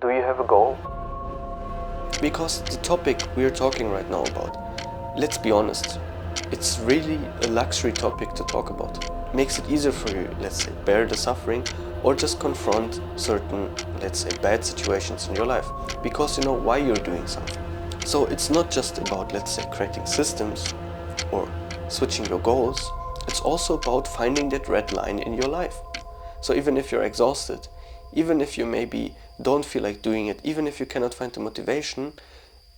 Do you have a goal? Because the topic we are talking right now about, let's be honest, it's really a luxury topic to talk about. Makes it easier for you, let's say, bear the suffering or just confront certain, let's say, bad situations in your life because you know why you're doing something. So it's not just about, let's say, creating systems or switching your goals. It's also about finding that red line in your life. So even if you're exhausted, even if you maybe don't feel like doing it, even if you cannot find the motivation,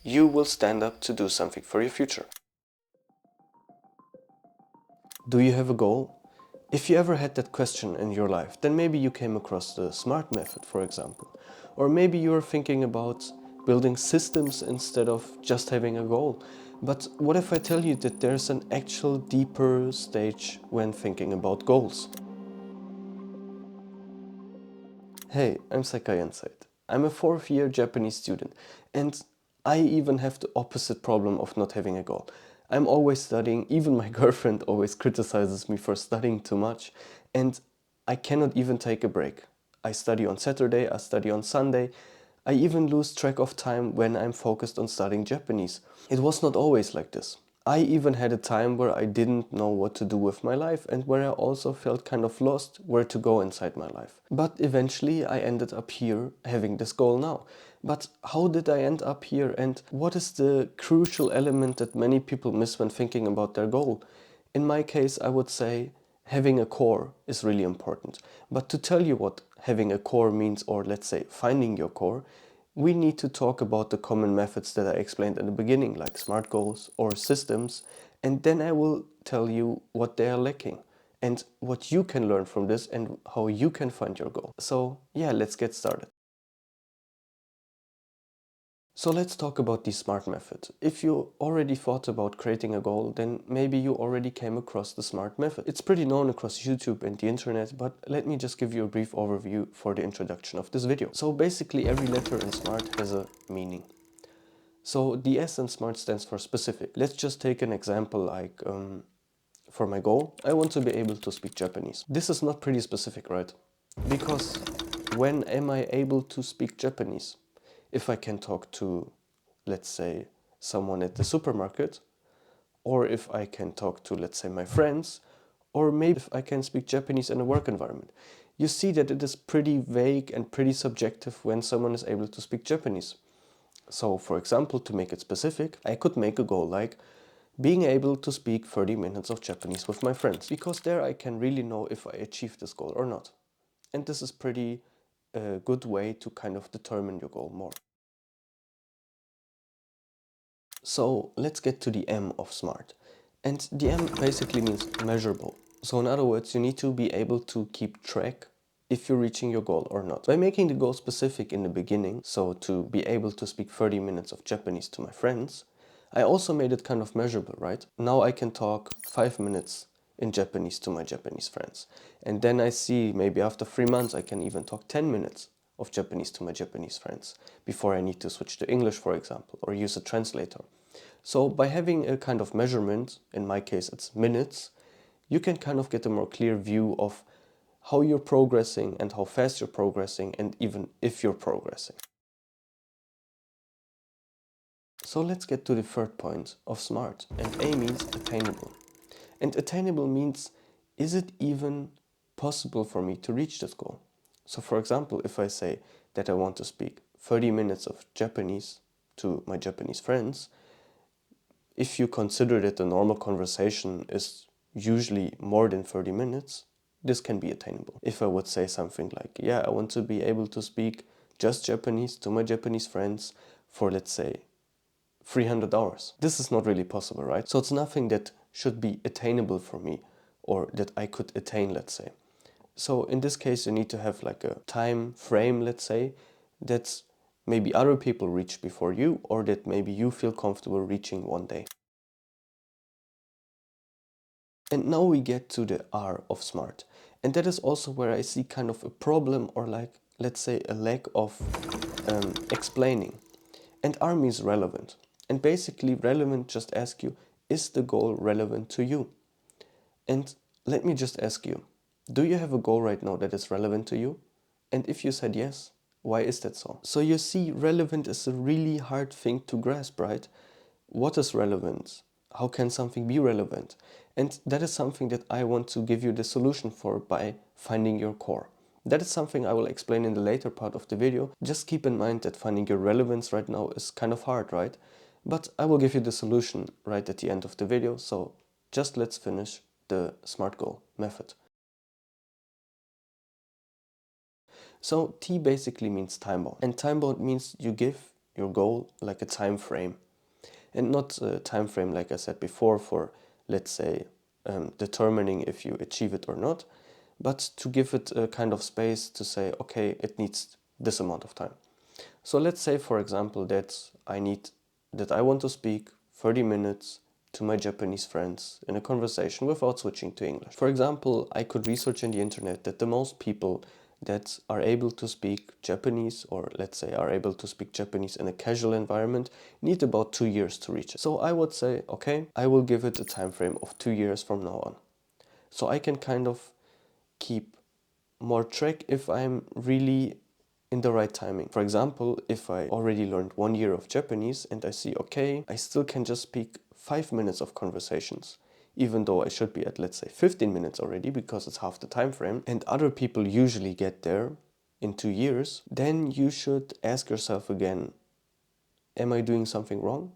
you will stand up to do something for your future. Do you have a goal? If you ever had that question in your life, then maybe you came across the SMART method, for example. Or maybe you're thinking about building systems instead of just having a goal. But what if I tell you that there's an actual deeper stage when thinking about goals? Hey, I'm Sakai Inside. I'm a fourth-year Japanese student, and I even have the opposite problem of not having a goal. I'm always studying, even my girlfriend always criticizes me for studying too much, and I cannot even take a break. I study on Saturday, I study on Sunday, I even lose track of time when I'm focused on studying Japanese. It was not always like this. I even had a time where I didn't know what to do with my life and where I also felt kind of lost where to go inside my life. But eventually I ended up here having this goal now. But how did I end up here and what is the crucial element that many people miss when thinking about their goal? In my case, I would say having a core is really important. But to tell you what having a core means, or let's say finding your core, we need to talk about the common methods that I explained in the beginning, like SMART goals or systems, and then I will tell you what they are lacking and what you can learn from this and how you can find your goal. So yeah, let's get started. So let's talk about the SMART method. If you already thought about creating a goal, then maybe you already came across the SMART method. It's pretty known across YouTube and the internet, but let me just give you a brief overview for the introduction of this video. So basically every letter in SMART has a meaning. So the S in SMART stands for specific. Let's just take an example like for my goal, I want to be able to speak Japanese. This is not pretty specific, right? Because when am I able to speak Japanese? If I can talk to, let's say, someone at the supermarket, or if I can talk to, let's say, my friends, or maybe if I can speak Japanese in a work environment. You see that it is pretty vague and pretty subjective when someone is able to speak Japanese. So, for example, to make it specific, I could make a goal like being able to speak 30 minutes of Japanese with my friends, because there I can really know if I achieve this goal or not. And this is pretty good way to kind of determine your goal more. So let's get to the M of SMART. And the M basically means measurable. So in other words, you need to be able to keep track if you're reaching your goal or not. By making the goal specific in the beginning, so to be able to speak 30 minutes of Japanese to my friends, I also made it kind of measurable, right? Now I can talk 5 minutes in Japanese to my Japanese friends. And then I see maybe after 3 months I can even talk 10 minutes of Japanese to my Japanese friends before I need to switch to English, for example, or use a translator. So by having a kind of measurement, in my case it's minutes, you can kind of get a more clear view of how you're progressing and how fast you're progressing and even if you're progressing. So let's get to the third point of SMART, and A means attainable. And attainable means, is it even possible for me to reach this goal? So for example, if I say that I want to speak 30 minutes of Japanese to my Japanese friends, if you consider that the normal conversation is usually more than 30 minutes, this can be attainable. If I would say something like, yeah, I want to be able to speak just Japanese to my Japanese friends for, let's say, 300 hours. This is not really possible, right? So it's nothing that should be attainable for me or that I could attain, let's say. So in this case, you need to have like a time frame, let's say, that's maybe other people reach before you or that maybe you feel comfortable reaching one day. And now we get to the R of SMART. And that is also where I see kind of a problem or like, let's say, a lack of explaining. And R means relevant. And basically relevant just asks you, is the goal relevant to you? And let me just ask you, do you have a goal right now that is relevant to you? And if you said yes, Why is that so? So you see, relevant is a really hard thing to grasp, right? What is relevant? How can something be relevant? And that is something that I want to give you the solution for by finding your core. That is something I will explain in the later part of the video. Just keep in mind that finding your relevance right now is kind of hard, right? But I will give you the solution right at the end of the video, so just let's finish the SMART goal method. So T basically means time bound, and time bound means you give your goal like a time frame, and not a time frame like I said before for, let's say, determining if you achieve it or not, but to give it a kind of space to say, okay, it needs this amount of time. So let's say, for example, that I want to speak 30 minutes to my Japanese friends in a conversation without switching to English. For example, I could research in the internet that the most people that are able to speak Japanese, or let's say are able to speak Japanese in a casual environment, need about 2 years to reach it. So I would say, okay, I will give it a time frame of 2 years from now on. So I can kind of keep more track if I'm really in the right timing. For example, if I already learned 1 year of Japanese and I see, okay, I still can just speak 5 minutes of conversations, even though I should be at, let's say, 15 minutes already because it's half the time frame, and other people usually get there in 2 years, then you should ask yourself again, am I doing something wrong?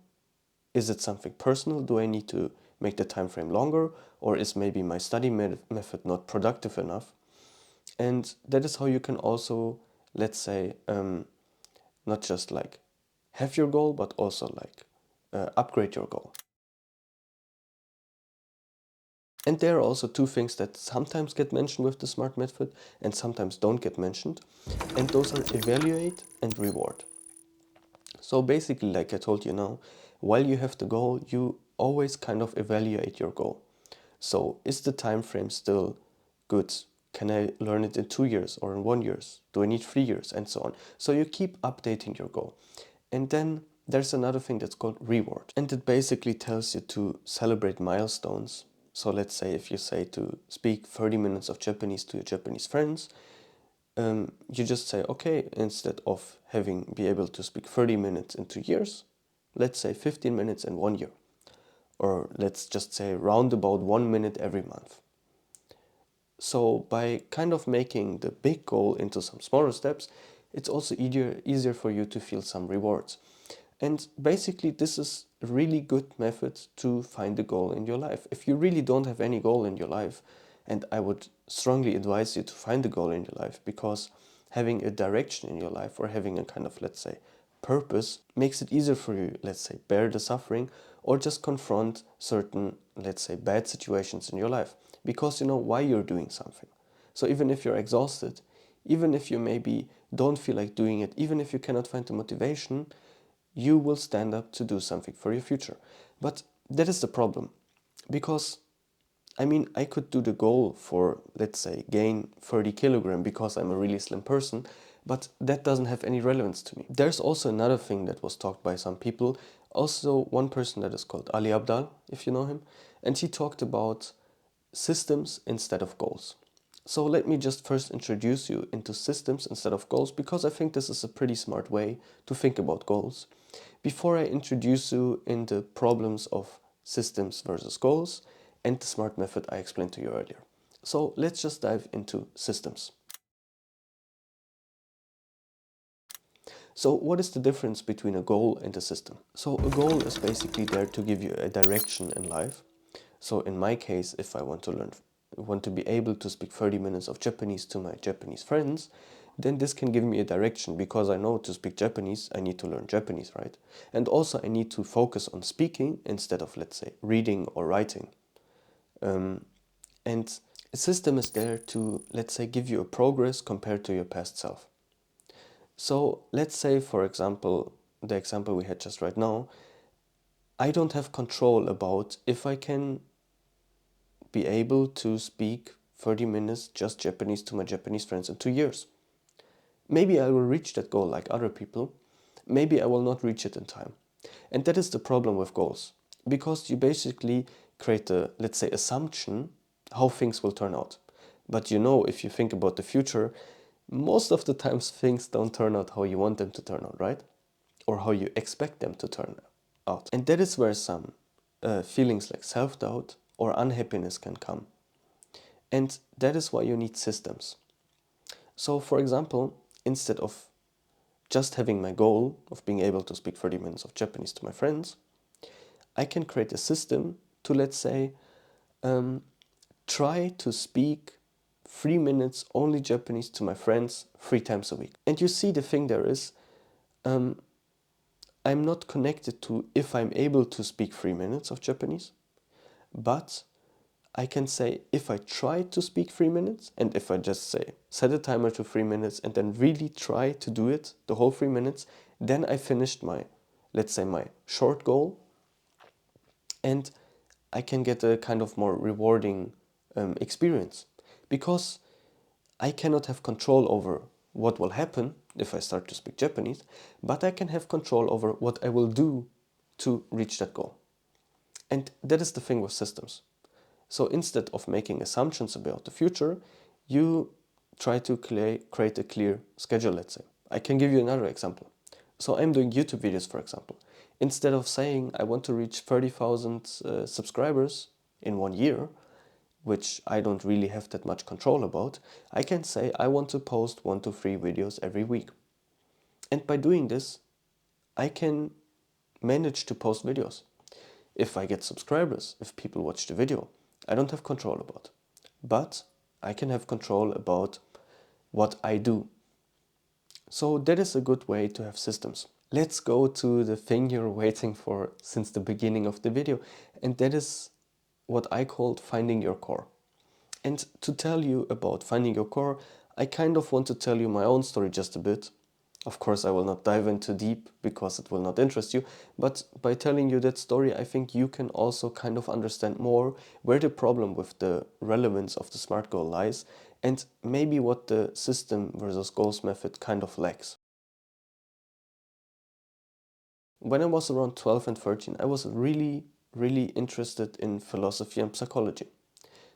Is it something personal? Do I need to make the time frame longer? Or is maybe my study method not productive enough? And that is how you can also, let's say, not just like have your goal, but also like upgrade your goal. And there are also two things that sometimes get mentioned with the SMART method and sometimes don't get mentioned. And those are evaluate and reward. So basically, like I told you now, while you have the goal, you always kind of evaluate your goal. So is the time frame still good? Can I learn it in 2 years or in 1 year? Do I need 3 years? And so on. So you keep updating your goal. And then there's another thing that's called reward. And it basically tells you to celebrate milestones. So let's say if you say to speak 30 minutes of Japanese to your Japanese friends, you just say, okay, instead of be able to speak 30 minutes in 2 years, let's say 15 minutes in 1 year. Or let's just say round about 1 minute every month. So by kind of making the big goal into some smaller steps, it's also easier for you to feel some rewards. And basically this is a really good method to find a goal in your life. If you really don't have any goal in your life, and I would strongly advise you to find a goal in your life, because having a direction in your life or having a kind of, let's say, purpose makes it easier for you, let's say, bear the suffering or just confront certain, let's say, bad situations in your life, because you know why you're doing something. So even if you're exhausted, even if you maybe don't feel like doing it, even if you cannot find the motivation, you will stand up to do something for your future. But that is the problem, because I mean, I could do the goal for, let's say, gain 30 kilograms because I'm a really slim person, but that doesn't have any relevance to me. There's also another thing that was talked by some people, also one person that is called Ali Abdal, if you know him, and he talked about systems instead of goals. So let me just first introduce you into systems instead of goals, because I think this is a pretty smart way to think about goals. Before I introduce you in the problems of systems versus goals and the SMART method I explained to you earlier. So let's just dive into systems. So what is the difference between a goal and a system? So a goal is basically there to give you a direction in life. So in my case, if I want to be able to speak 30 minutes of Japanese to my Japanese friends, then this can give me a direction, because I know to speak Japanese, I need to learn Japanese, right? And also I need to focus on speaking instead of, let's say, reading or writing. And a system is there to, let's say, give you a progress compared to your past self. So let's say, for example, the example we had just right now, I don't have control about if I can be able to speak 30 minutes just Japanese to my Japanese friends in 2 years. Maybe I will reach that goal like other people, maybe I will not reach it in time. And that is the problem with goals, because you basically create a, let's say, assumption how things will turn out. But you know, if you think about the future, most of the times things don't turn out how you want them to turn out, right? Or how you expect them to turn out. And that is where some feelings like self-doubt or unhappiness can come. And that is why you need systems. So for example, instead of just having my goal of being able to speak 30 minutes of Japanese to my friends, I can create a system to, let's say, try to speak 3 minutes only Japanese to my friends 3 times a week. And you see, the thing there is, I'm not connected to if I'm able to speak 3 minutes of Japanese, but I can say if I try to speak 3 minutes, and if I just say set a timer to 3 minutes and then really try to do it the whole 3 minutes, then I finished my, let's say, my short goal, and I can get a kind of more rewarding experience, because I cannot have control over what will happen if I start to speak Japanese, but I can have control over what I will do to reach that goal. And that is the thing with systems. So instead of making assumptions about the future, you try to create a clear schedule, let's say. I can give you another example. So I'm doing YouTube videos, for example. Instead of saying I want to reach 30,000 subscribers in 1 year, which I don't really have that much control about, I can say I want to post 1 to 3 videos every week. And by doing this, I can manage to post videos. If I get subscribers, if people watch the video, I don't have control about. But I can have control about what I do. So that is a good way to have systems. Let's go to the thing you're waiting for since the beginning of the video, and that is what I called finding your core. And to tell you about finding your core, I kind of want to tell you my own story just a bit. Of course, I will not dive into deep because it will not interest you, but by telling you that story, I think you can also kind of understand more where the problem with the relevance of the SMART goal lies, and maybe what the system versus goals method kind of lacks. When I was around 12 and 13, I was really interested in philosophy and psychology.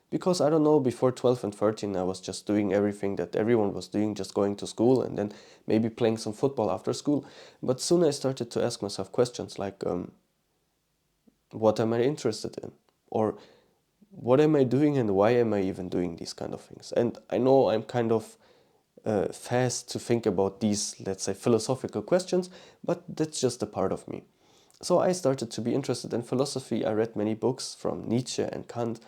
Because I don't know, before 12 and 13 I was just doing everything that everyone was doing, just going to school and then maybe playing some football after school. But soon I started to ask myself questions like, what am I interested in? Or what am I doing and why am I even doing these kind of things? And I know I'm kind of fast to think about these, let's say, philosophical questions, but that's just a part of me. So I started to be interested in philosophy. I read many books from Nietzsche and Kant.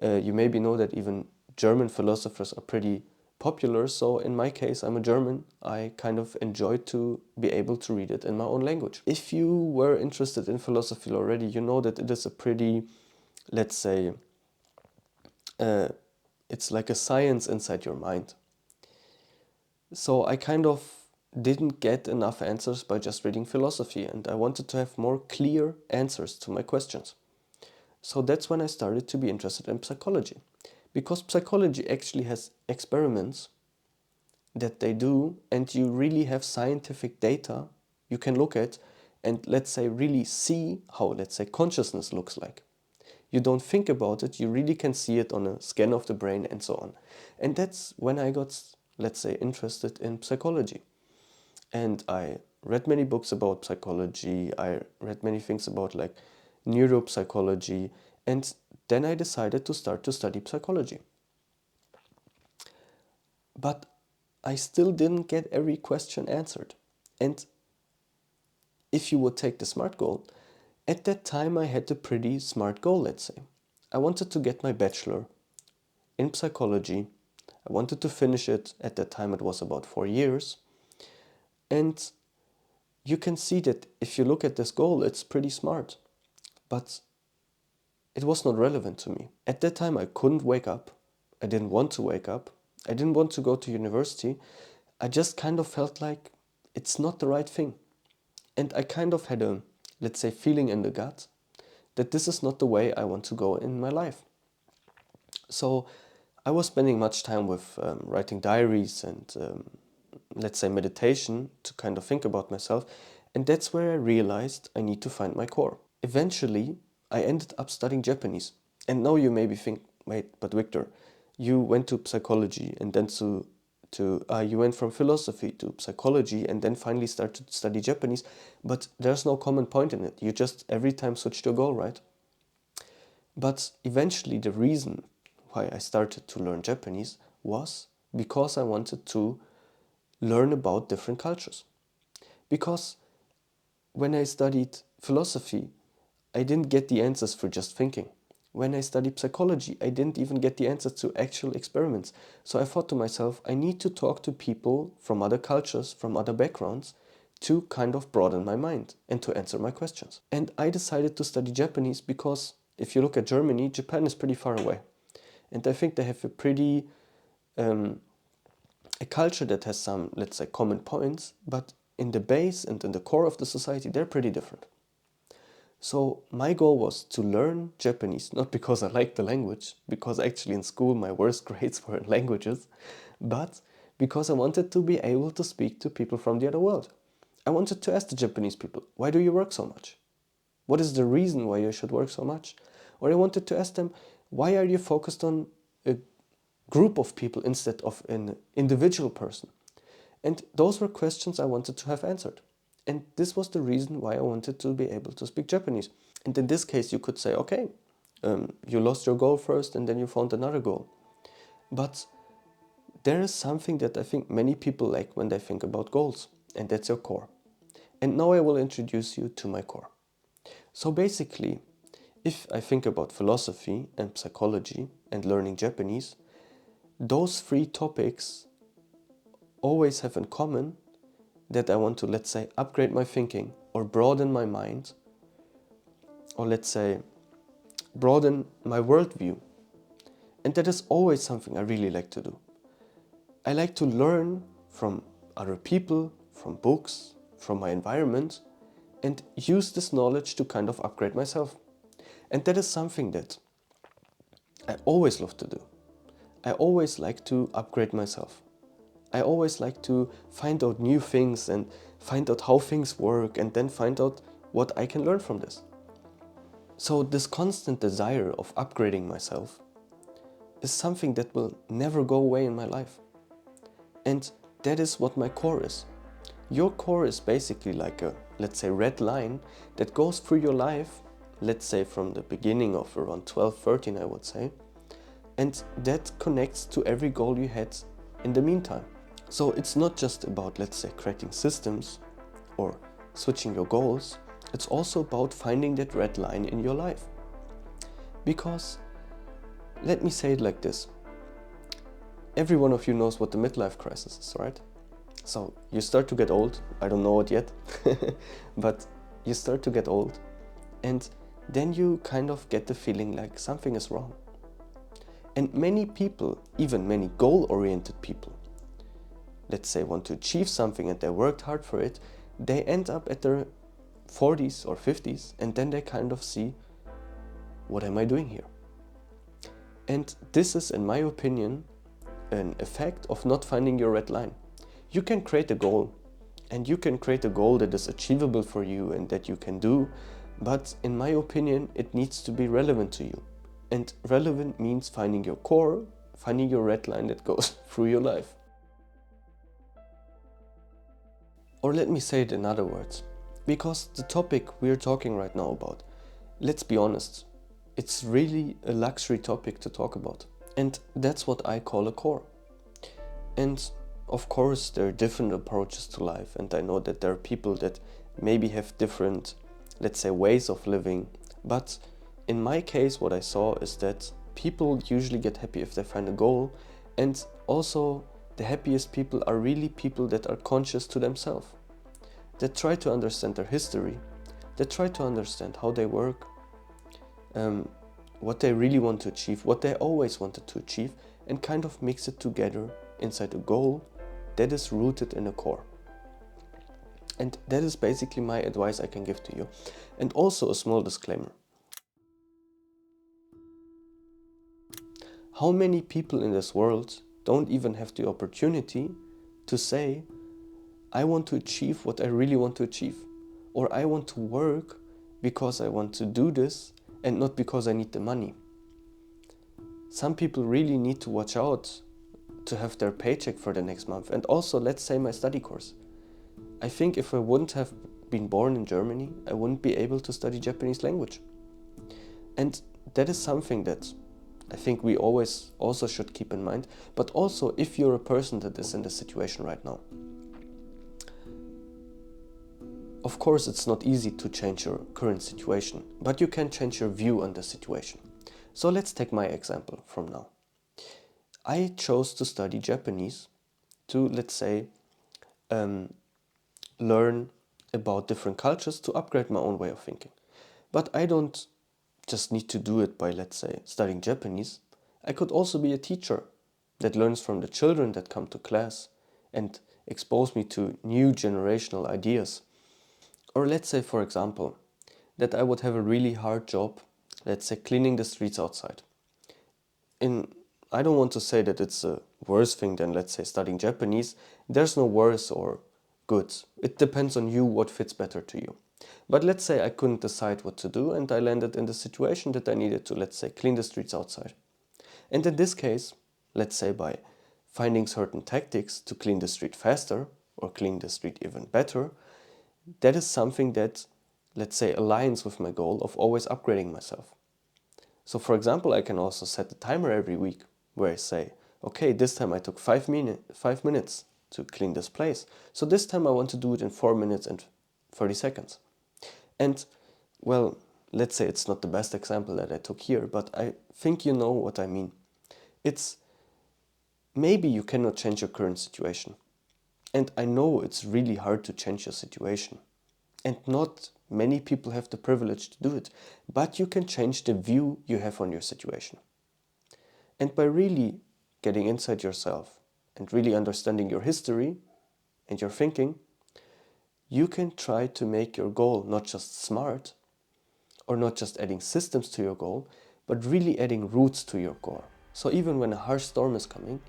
You maybe know that even German philosophers are pretty popular. So in my case, I'm a German. I kind of enjoyed to be able to read it in my own language. If you were interested in philosophy already, you know that it is a pretty, let's say, it's like a science inside your mind. So I kind of didn't get enough answers by just reading philosophy, and I wanted to have more clear answers to my questions. So that's when I started to be interested in psychology, because psychology actually has experiments that they do, and you really have scientific data you can look at and, let's say, really see how, let's say, consciousness looks like. You don't think about it, you really can see it on a scan of the brain and so on. And that's when I got, let's say, interested in psychology. And I read many books about psychology, I read many things about like neuropsychology, and then I decided to start to study psychology. But I still didn't get every question answered. And if you would take the SMART goal, at that time I had a pretty smart goal, let's say. I wanted to get my bachelor in psychology. I wanted to finish it. At that time it was about 4 years. And you can see that if you look at this goal, it's pretty smart. But it was not relevant to me. At that time I couldn't wake up. I didn't want to wake up. I didn't want to go to university. I just kind of felt like it's not the right thing. And I kind of had a, let's say, feeling in the gut that this is not the way I want to go in my life. So I was spending much time with writing diaries and, let's say, meditation to kind of think about myself. And that's where I realized I need to find my core. Eventually, I ended up studying Japanese. And now you maybe think, wait, but Victor, you went to psychology and then to to you went from philosophy to psychology and then finally started to study Japanese, but there's no common point in it. You just every time switched your goal, right? But eventually the reason why I started to learn Japanese was because I wanted to learn about different cultures. Because when I studied philosophy, I didn't get the answers for just thinking. When I studied psychology, I didn't even get the answers to actual experiments. So I thought to myself, I need to talk to people from other cultures, from other backgrounds, to kind of broaden my mind and to answer my questions. And I decided to study Japanese because if you look at Germany, Japan is pretty far away. And I think they have a pretty, a culture that has some, let's say, common points, but in the base and in the core of the society, they're pretty different. So my goal was to learn Japanese, not because I liked the language, because actually in school my worst grades were in languages, but because I wanted to be able to speak to people from the other world. I wanted to ask the Japanese people, why do you work so much? What is the reason why you should work so much? Or I wanted to ask them, why are you focused on a group of people instead of an individual person? And those were questions I wanted to have answered. And this was the reason why I wanted to be able to speak Japanese. And in this case, you could say, okay, you lost your goal first and then you found another goal. But there is something that I think many people lack when they think about goals, and that's your core. And now I will introduce you to my core. So basically, if I think about philosophy and psychology and learning Japanese, those three topics always have in common that I want to, let's say, upgrade my thinking or broaden my mind, or let's say, broaden my worldview. And that is always something I really like to do. I like to learn from other people, from books, from my environment, and use this knowledge to kind of upgrade myself. And that is something that I always love to do. I always like to upgrade myself. I always like to find out new things and find out how things work and then find out what I can learn from this. So this constant desire of upgrading myself is something that will never go away in my life. And that is what my core is. Your core is basically like a, let's say, red line that goes through your life, let's say from the beginning of around 12, 13, I would say, and that connects to every goal you had in the meantime. So it's not just about, let's say, creating systems or switching your goals, it's also about finding that red line in your life. Because, let me say it like this, every one of you knows what the midlife crisis is, right? So you start to get old, I don't know it yet, but you start to get old and then you kind of get the feeling like something is wrong. And many people, even many goal-oriented people, let's say want to achieve something and they worked hard for it, they end up at their 40s or 50s and then they kind of see, what am I doing here? And this is, in my opinion, an effect of not finding your red line. You can create a goal and you can create a goal that is achievable for you and that you can do, but in my opinion, it needs to be relevant to you. And relevant means finding your core, finding your red line that goes through your life. Or let me say it in other words, because the topic we're talking right now about, let's be honest, it's really a luxury topic to talk about. And that's what I call a core. And of course, there are different approaches to life, and I know that there are people that maybe have different, let's say, ways of living. But in my case, what I saw is that people usually get happy if they find a goal, and also the happiest people are really people that are conscious to themselves, that try to understand their history, that try to understand how they work, what they really want to achieve, what they always wanted to achieve, and kind of mix it together inside a goal that is rooted in a core. And that is basically my advice I can give to you. And also a small disclaimer. How many people in this world don't even have the opportunity to say, I want to achieve what I really want to achieve, or I want to work because I want to do this and not because I need the money. Some people really need to watch out to have their paycheck for the next month. And also, let's say my study course. I think if I wouldn't have been born in Germany, I wouldn't be able to study Japanese language. And that is something that I think we always also should keep in mind. But also, if you're a person that is in this situation right now, of course, it's not easy to change your current situation, but you can change your view on the situation. So let's take my example from now. I chose to study Japanese to, let's say, learn about different cultures to upgrade my own way of thinking. But I don't just need to do it by, let's say, studying Japanese. I could also be a teacher that learns from the children that come to class and expose me to new generational ideas. Or let's say, for example, that I would have a really hard job, let's say cleaning the streets outside. I don't want to say that it's a worse thing than, let's say, studying Japanese. There's no worse or good. It depends on you what fits better to you. But let's say I couldn't decide what to do and I landed in the situation that I needed to, let's say, clean the streets outside. And in this case, let's say by finding certain tactics to clean the street faster or clean the street even better, that is something that, let's say, aligns with my goal of always upgrading myself. So for example, I can also set a timer every week where I say, okay, this time I took 5 minutes to clean this place. So this time I want to do it in 4 minutes and 30 seconds. And well, let's say it's not the best example that I took here, but I think you know what I mean. It's maybe you cannot change your current situation. And I know it's really hard to change your situation. And not many people have the privilege to do it. But you can change the view you have on your situation. And by really getting inside yourself and really understanding your history and your thinking, you can try to make your goal not just smart or not just adding systems to your goal, but really adding roots to your goal. So even when a harsh storm is coming,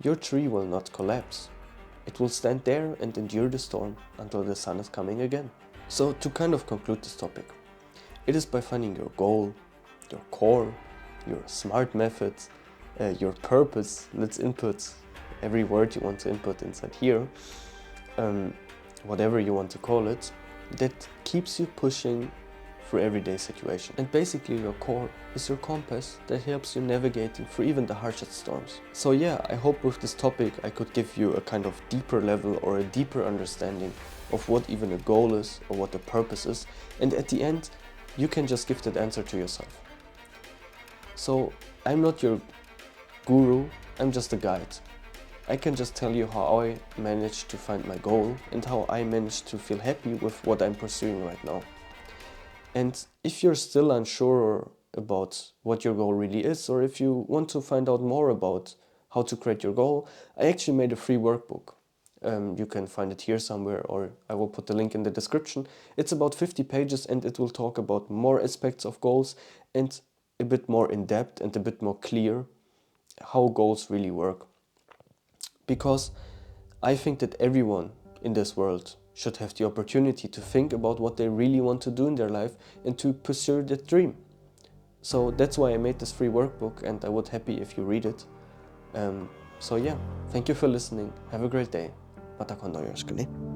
your tree will not collapse. It will stand there and endure the storm until the sun is coming again. So to kind of conclude this topic, it is by finding your goal, your core, your smart methods, your purpose. Let's input every word you want to input inside here, whatever you want to call it, that keeps you pushing through everyday situation. And basically your core is your compass that helps you navigating through even the harshest storms. So yeah, I hope with this topic I could give you a kind of deeper level or a deeper understanding of what even a goal is or what the purpose is. And at the end, you can just give that answer to yourself. So I'm not your guru, I'm just a guide. I can just tell you how I managed to find my goal and how I managed to feel happy with what I'm pursuing right now. And if you're still unsure about what your goal really is, or if you want to find out more about how to create your goal, I actually made a free workbook. You can find it here somewhere, or I will put the link in the description. It's about 50 pages and it will talk about more aspects of goals and a bit more in depth and a bit more clear how goals really work. Because I think that everyone in this world should have the opportunity to think about what they really want to do in their life and to pursue that dream. So that's why I made this free workbook and I would be happy if you read it. So yeah, thank you for listening. Have a great day. また今度よろしくね。